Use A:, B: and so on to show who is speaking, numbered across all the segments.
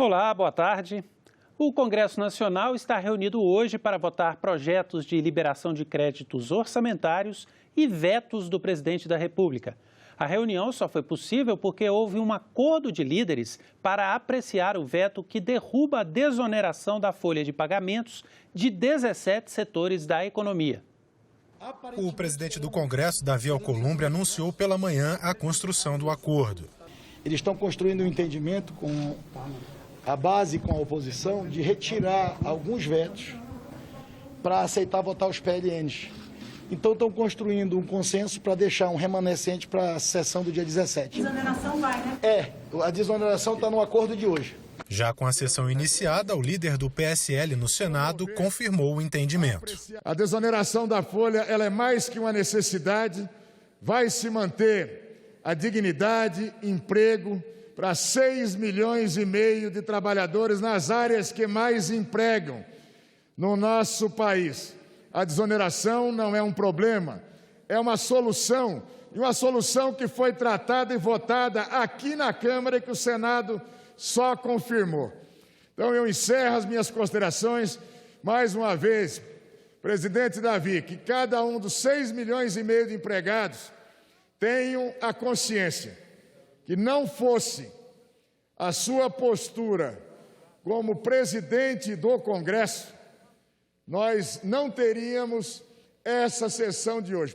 A: Olá, boa tarde. O Congresso Nacional está reunido hoje para votar projetos de liberação de créditos orçamentários e vetos do presidente da República. A reunião só foi possível porque houve um acordo de líderes para apreciar o veto que derruba a desoneração da folha de pagamentos de 17 setores da economia.
B: O presidente do Congresso, Davi Alcolumbre, anunciou pela manhã a construção do acordo.
C: Eles estão construindo um entendimento com a base, com a oposição, de retirar alguns vetos para aceitar votar os PLNs. Então estão construindo um consenso para deixar um remanescente para a sessão do dia 17.
D: A desoneração vai, né?
C: A desoneração está no acordo de hoje.
B: Já com a sessão iniciada, o líder do PSL no Senado confirmou o entendimento.
E: A desoneração da folha ela é mais que uma necessidade, vai se manter a dignidade, emprego para 6,5 milhões de trabalhadores nas áreas que mais empregam no nosso país. A desoneração não é um problema, é uma solução, e uma solução que foi tratada e votada aqui na Câmara e que o Senado só confirmou. Então eu encerro as minhas considerações, mais uma vez, presidente Davi, que cada um dos 6,5 milhões de empregados tenham a consciência que não fosse a sua postura como presidente do Congresso, nós não teríamos essa sessão de hoje.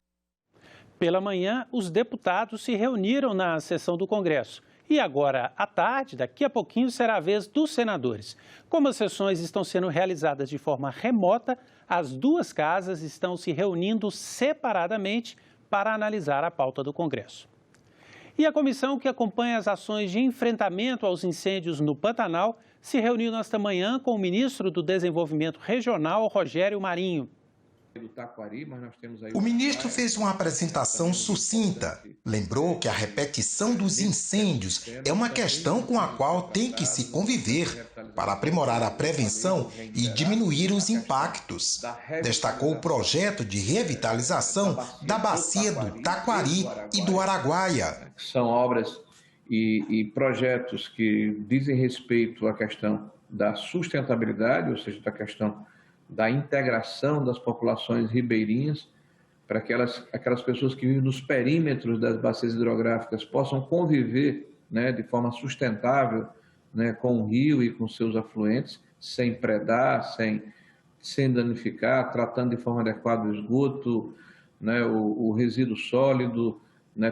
A: Pela manhã, os deputados se reuniram na sessão do Congresso. E agora, à tarde, daqui a pouquinho, será a vez dos senadores. Como as sessões estão sendo realizadas de forma remota, as duas casas estão se reunindo separadamente para analisar a pauta do Congresso. E a comissão que acompanha as ações de enfrentamento aos incêndios no Pantanal se reuniu nesta manhã com o ministro do Desenvolvimento Regional, Rogério Marinho.
F: O ministro fez uma apresentação sucinta. Lembrou que a repetição dos incêndios é uma questão com a qual tem que se conviver para aprimorar a prevenção e diminuir os impactos. Destacou o projeto de revitalização da bacia do Taquari e do Araguaia.
G: São obras e projetos que dizem respeito à questão da sustentabilidade, ou seja, da questão da integração das populações ribeirinhas, para que aquelas pessoas que vivem nos perímetros das bacias hidrográficas possam conviver, de forma sustentável, com o rio e com seus afluentes, sem predar, sem danificar, tratando de forma adequada o esgoto, o resíduo sólido,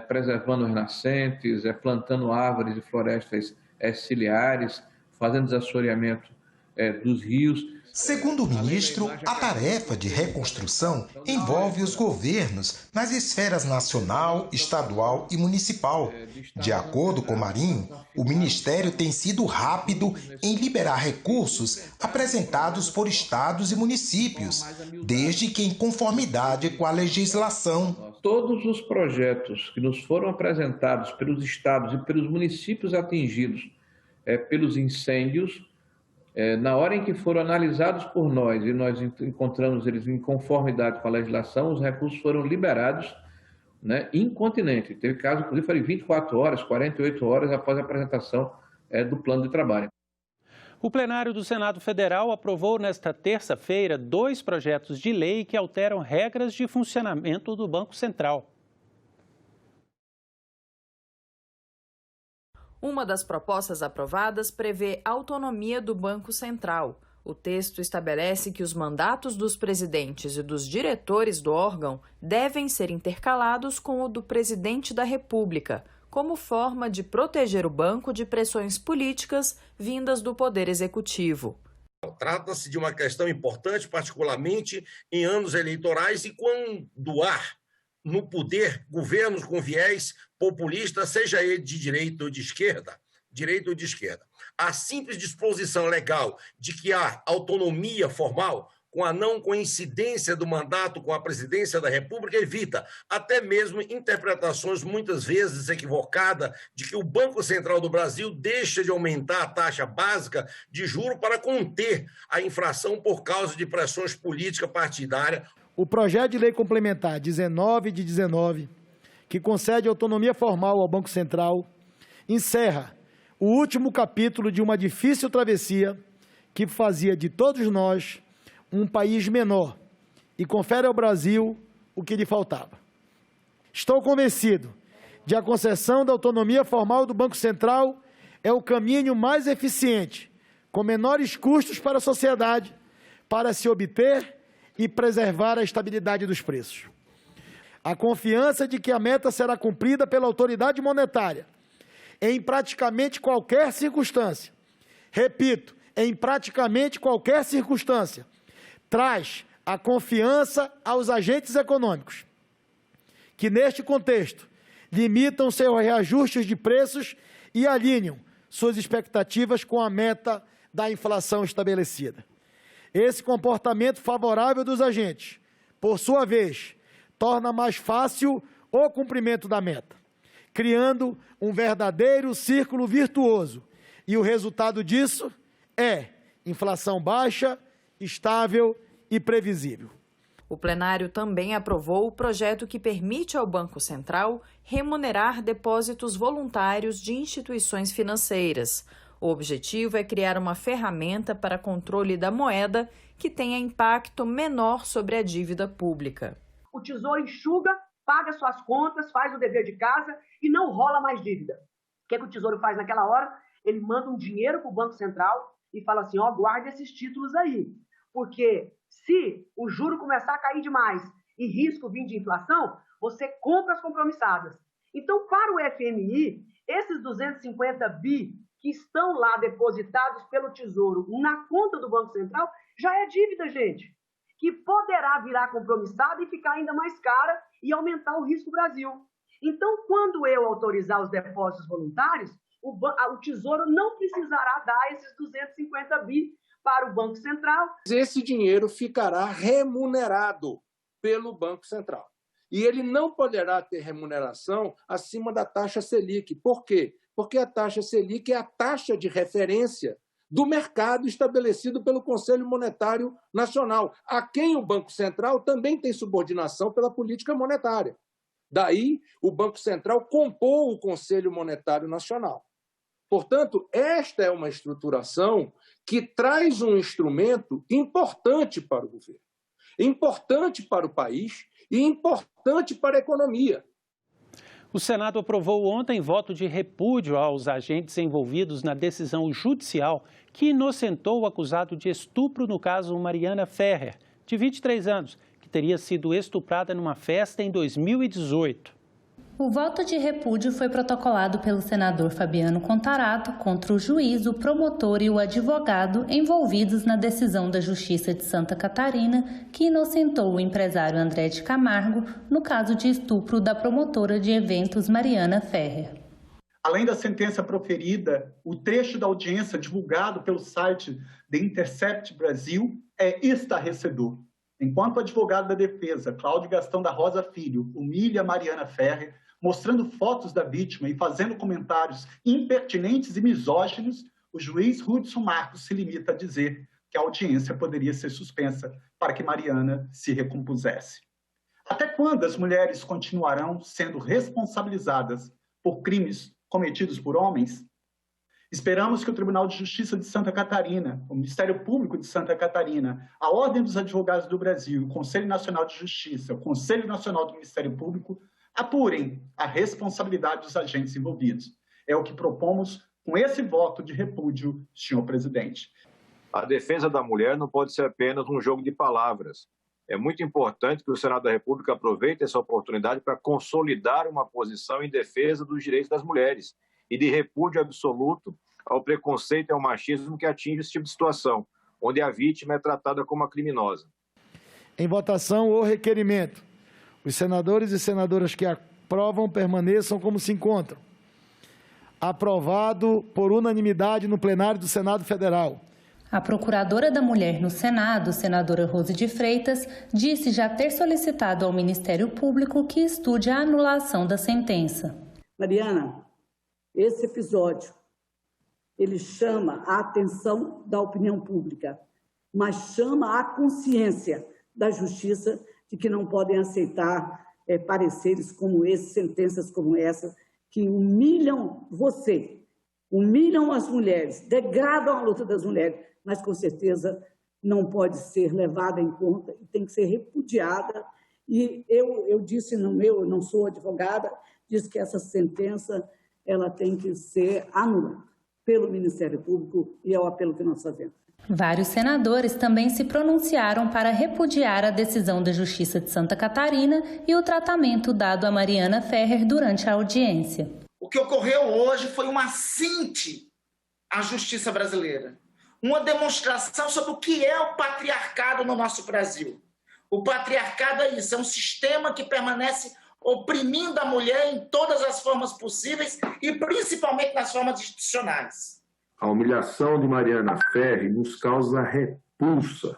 G: preservando as nascentes, plantando árvores e florestas ciliares, fazendo desassoreamento dos rios.
F: Segundo o ministro, a tarefa de reconstrução envolve os governos nas esferas nacional, estadual e municipal. De acordo com Marinho, o Ministério tem sido rápido em liberar recursos apresentados por estados e municípios, desde que em conformidade com a legislação.
G: Todos os projetos que nos foram apresentados pelos estados e pelos municípios atingidos pelos incêndios, na hora em que foram analisados por nós e nós encontramos eles em conformidade com a legislação, os recursos foram liberados incontinenti. Teve caso, inclusive, foi 24 horas, 48 horas após a apresentação do plano de trabalho.
A: O plenário do Senado Federal aprovou nesta terça-feira 2 projetos de lei que alteram regras de funcionamento do Banco Central.
H: Uma das propostas aprovadas prevê autonomia do Banco Central. O texto estabelece que os mandatos dos presidentes e dos diretores do órgão devem ser intercalados com o do presidente da República, como forma de proteger o banco de pressões políticas vindas do Poder Executivo.
I: Trata-se de uma questão importante, particularmente em anos eleitorais e quando há no poder governos com viés populista, seja ele de direita ou de esquerda. A simples disposição legal de que há autonomia formal, com a não coincidência do mandato com a presidência da República, evita até mesmo interpretações muitas vezes equivocadas de que o Banco Central do Brasil deixa de aumentar a taxa básica de juros para conter a inflação por causa de pressões políticas partidárias.
C: O projeto de lei complementar 19 de 19, que concede autonomia formal ao Banco Central, encerra o último capítulo de uma difícil travessia que fazia de todos nós um país menor e confere ao Brasil o que lhe faltava. Estou convencido de que a concessão da autonomia formal do Banco Central é o caminho mais eficiente, com menores custos para a sociedade, para se obter e preservar a estabilidade dos preços. A confiança de que a meta será cumprida pela autoridade monetária em praticamente qualquer circunstância, repito, em praticamente qualquer circunstância, traz a confiança aos agentes econômicos, que neste contexto limitam seus reajustes de preços e alinham suas expectativas com a meta da inflação estabelecida. Esse comportamento favorável dos agentes, por sua vez, torna mais fácil o cumprimento da meta, criando um verdadeiro círculo virtuoso. E o resultado disso é inflação baixa, estável e previsível.
H: O plenário também aprovou o projeto que permite ao Banco Central remunerar depósitos voluntários de instituições financeiras. O objetivo é criar uma ferramenta para controle da moeda que tenha impacto menor sobre a dívida pública.
D: O Tesouro enxuga, paga suas contas, faz o dever de casa e não rola mais dívida. O que é que o Tesouro faz naquela hora? Ele manda um dinheiro para o Banco Central e fala assim, ó, guarde esses títulos aí. Porque se o juro começar a cair demais e risco vir de inflação, você compra as compromissadas. Então, para o FMI, esses 250 bi que estão lá depositados pelo Tesouro na conta do Banco Central, já é dívida, gente, que poderá virar compromissada e ficar ainda mais cara e aumentar o risco Brasil. Então, quando eu autorizar os depósitos voluntários, o Tesouro não precisará dar esses 250 bi para o Banco Central.
J: Esse dinheiro ficará remunerado pelo Banco Central. E ele não poderá ter remuneração acima da taxa Selic. Por quê? Porque a taxa Selic é a taxa de referência do mercado estabelecido pelo Conselho Monetário Nacional, a quem o Banco Central também tem subordinação pela política monetária. Daí, o Banco Central compôs o Conselho Monetário Nacional. Portanto, esta é uma estruturação que traz um instrumento importante para o governo, importante para o país e importante para a economia.
A: O Senado aprovou ontem voto de repúdio aos agentes envolvidos na decisão judicial que inocentou o acusado de estupro no caso Mariana Ferrer, de 23 anos, que teria sido estuprada numa festa em 2018.
K: O voto de repúdio foi protocolado pelo senador Fabiano Contarato contra o juiz, o promotor e o advogado envolvidos na decisão da Justiça de Santa Catarina que inocentou o empresário André de Camargo no caso de estupro da promotora de eventos Mariana Ferrer.
L: Além da sentença proferida, o trecho da audiência divulgado pelo site The Intercept Brasil é estarrecedor. Enquanto o advogado da defesa, Cláudio Gastão da Rosa Filho, humilha Mariana Ferrer, mostrando fotos da vítima e fazendo comentários impertinentes e misóginos, o juiz Hudson Marcos se limita a dizer que a audiência poderia ser suspensa para que Mariana se recompusesse. Até quando as mulheres continuarão sendo responsabilizadas por crimes cometidos por homens? Esperamos que o Tribunal de Justiça de Santa Catarina, o Ministério Público de Santa Catarina, a Ordem dos Advogados do Brasil, o Conselho Nacional de Justiça, o Conselho Nacional do Ministério Público, apurem a responsabilidade dos agentes envolvidos. É o que propomos com esse voto de repúdio, senhor presidente.
M: A defesa da mulher não pode ser apenas um jogo de palavras. É muito importante que o Senado da República aproveite essa oportunidade para consolidar uma posição em defesa dos direitos das mulheres e de repúdio absoluto ao preconceito e ao machismo que atinge esse tipo de situação, onde a vítima é tratada como uma criminosa.
C: Em votação, o requerimento. Os senadores e senadoras que aprovam permaneçam como se encontram. Aprovado por unanimidade no plenário do Senado Federal.
K: A procuradora da Mulher no Senado, senadora Rose de Freitas, disse já ter solicitado ao Ministério Público que estude a anulação da sentença.
N: Mariana, esse episódio, ele chama a atenção da opinião pública, mas chama a consciência da justiça de que não podem aceitar pareceres como esse, sentenças como essa, que humilham você, humilham as mulheres, degradam a luta das mulheres, mas com certeza não pode ser levada em conta e tem que ser repudiada. E eu disse eu não sou advogada, disse que essa sentença ela tem que ser anulada pelo Ministério Público e é o apelo que nós fazemos.
K: Vários senadores também se pronunciaram para repudiar a decisão da Justiça de Santa Catarina e o tratamento dado a Mariana Ferrer durante a audiência.
O: O que ocorreu hoje foi um assinte à justiça brasileira, uma demonstração sobre o que é o patriarcado no nosso Brasil. O patriarcado é isso, é um sistema que permanece oprimindo a mulher em todas as formas possíveis e principalmente nas formas institucionais.
M: A humilhação de Mariana Ferrer nos causa repulsa.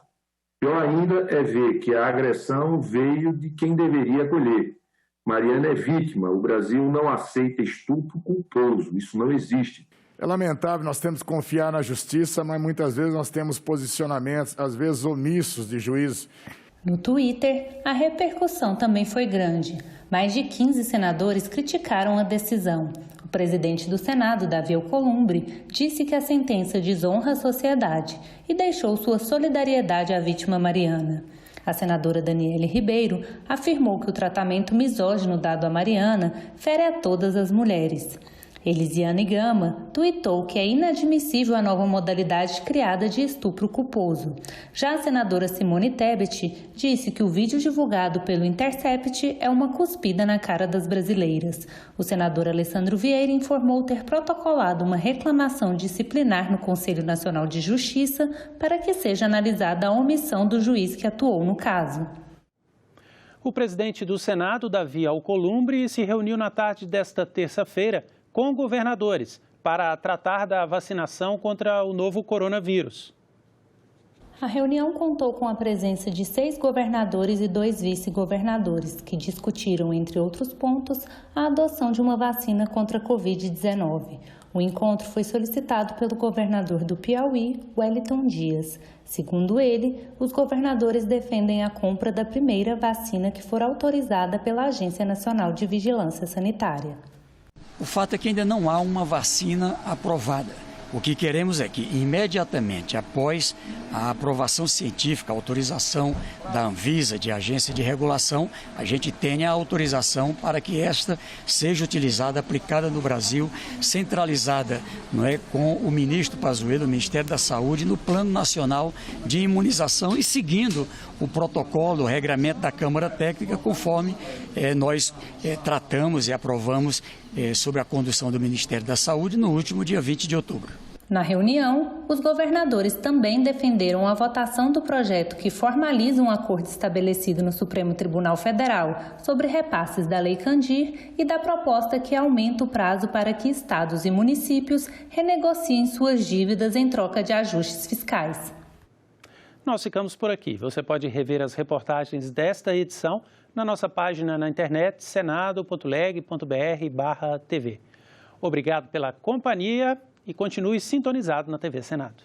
M: Pior ainda é ver que a agressão veio de quem deveria acolher. Mariana é vítima. O Brasil não aceita estupro culposo. Isso não existe.
E: É lamentável, nós temos que confiar na justiça, mas muitas vezes nós temos posicionamentos, às vezes omissos de juízes.
K: No Twitter, a repercussão também foi grande. Mais de 15 senadores criticaram a decisão. O presidente do Senado, Davi Alcolumbre, disse que a sentença desonra a sociedade e deixou sua solidariedade à vítima Mariana. A senadora Daniele Ribeiro afirmou que o tratamento misógino dado a Mariana fere a todas as mulheres. Elisiane Gama tuitou que é inadmissível a nova modalidade criada de estupro culposo. Já a senadora Simone Tebet disse que o vídeo divulgado pelo Intercept é uma cuspida na cara das brasileiras. O senador Alessandro Vieira informou ter protocolado uma reclamação disciplinar no Conselho Nacional de Justiça para que seja analisada a omissão do juiz que atuou no caso.
A: O presidente do Senado, Davi Alcolumbre, se reuniu na tarde desta terça-feira com governadores para tratar da vacinação contra o novo coronavírus.
K: A reunião contou com a presença de 6 governadores e 2 vice-governadores, que discutiram, entre outros pontos, a adoção de uma vacina contra a Covid-19. O encontro foi solicitado pelo governador do Piauí, Wellington Dias. Segundo ele, os governadores defendem a compra da primeira vacina que for autorizada pela Agência Nacional de Vigilância Sanitária.
P: O fato é que ainda não há uma vacina aprovada. O que queremos é que, imediatamente após a aprovação científica, a autorização da Anvisa, de agência de regulação, a gente tenha a autorização para que esta seja utilizada, aplicada no Brasil, centralizada, não é, com o ministro Pazuello, o Ministério da Saúde, no Plano Nacional de Imunização e seguindo o protocolo, o regramento da Câmara Técnica, conforme nós tratamos e aprovamos sobre a condução do Ministério da Saúde no último dia 20 de outubro.
K: Na reunião, os governadores também defenderam a votação do projeto que formaliza um acordo estabelecido no Supremo Tribunal Federal sobre repasses da Lei Candir e da proposta que aumenta o prazo para que estados e municípios renegociem suas dívidas em troca de ajustes fiscais.
A: Nós ficamos por aqui. Você pode rever as reportagens desta edição na nossa página na internet senado.leg.br/TV. Obrigado pela companhia e continue sintonizado na TV Senado.